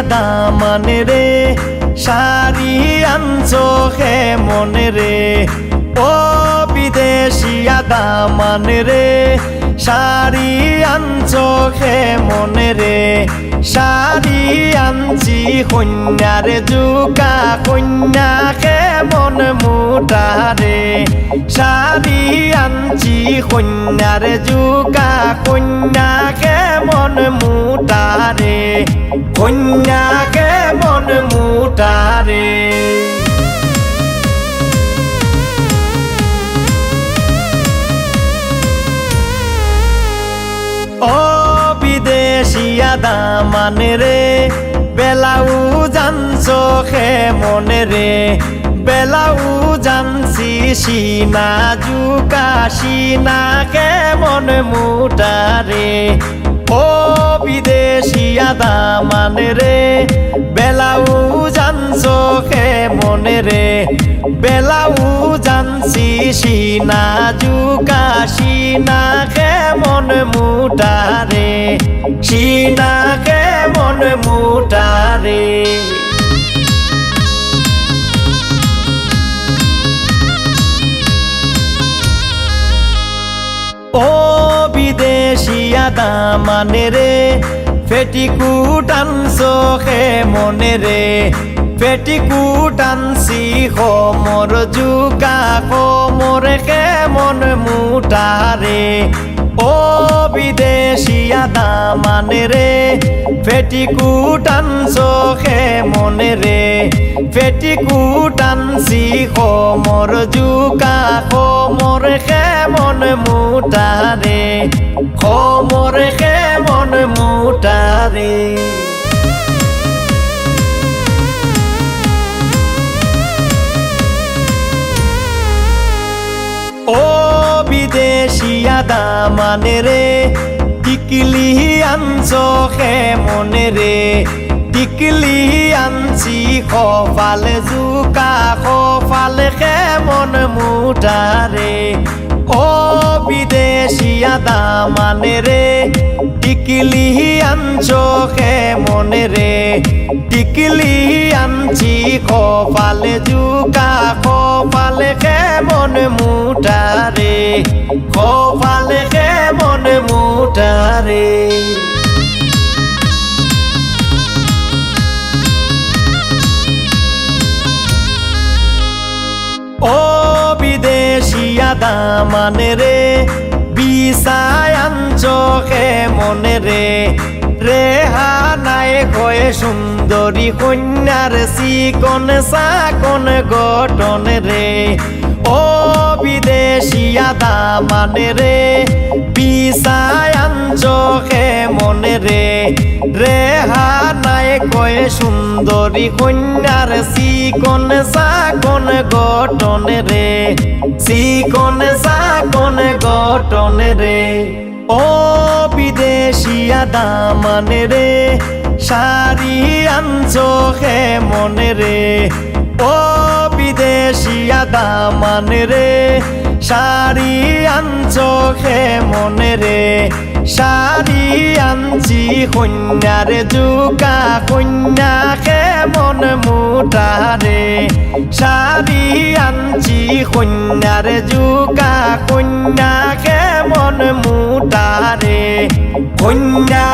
দামান রে শাড়ি আনছো কেমন রে ও বিদেশিয়া দামান রে শাড়ি আনছো কেমন রে শাড়ি আনছি কন্যার জুকা কন্যা কেমন মোটা রে শাড়ি আনছি কন্যার জুকা কন্যা কেমন মোটা রে কন্যা কেমন মোটা রে ও বিদেশিয়া দামান রে বেলাউ জানছো কেমন রে বেলাউ জানছি সিনা জুকা সিনা কেমন মোটা রে ও বিদেশিয়া দামান রে বেলাউ জানছো কেমন রে বেলাউ জানছি সিনা জুকা সিনা কেমন মোটা রে সিনা কেমন মোটা রে ও বিদেশিয়া দামান রে পেটিকুট আনছো কেমন রে পেটিকুট আনছি কোমর জুকা কোমর কেমন মোটা রে ও বিদেশিয়া দামান রে পেটিকুট আনছো কেমন রে পেটিকুট আনছি কোমর জুকা কোমর কেমন মোটা রে কোমর কেমন মোটা রে ও বিদেশিয়া দামান রে টিকলি আনছো কেমন রে টিকলি আনছি কপাল জুকা কপাল কেমন মোটা রে ও বিদেশিয়া দামান রে টিকলি আনছো কেমন রে টিকলি আনছি কপাল জুকা কপাল কেমন মোটা রে কপাল কেমন মোটা রে ও বিদেশিয়া দামান রে বিছায় আনছো কেমন রে রেহানায় কয়ে সুন্দরী কন্যার চিকন চাকন গঠন রে ও বিদেশিয়া দামান রে বিছায় আনছো কেমন রে রেহানায় কয়ে সুন্দরী কন্যার চিকন চাকন গঠন রে চিকন চাকন গঠন রে ও বিদেশিয়া দামান রে শাড়ি আনছো কেমন রে ও বিদেশিয়া দামান রে শাড়ি আনছো কেমন রে শাড়ি আনছি কন্যার জুকা কন্যা কেমন মোটা রে শাড়ি আনছি কন্যার জুকা কন্যা কেমন মোটা রে কন্যা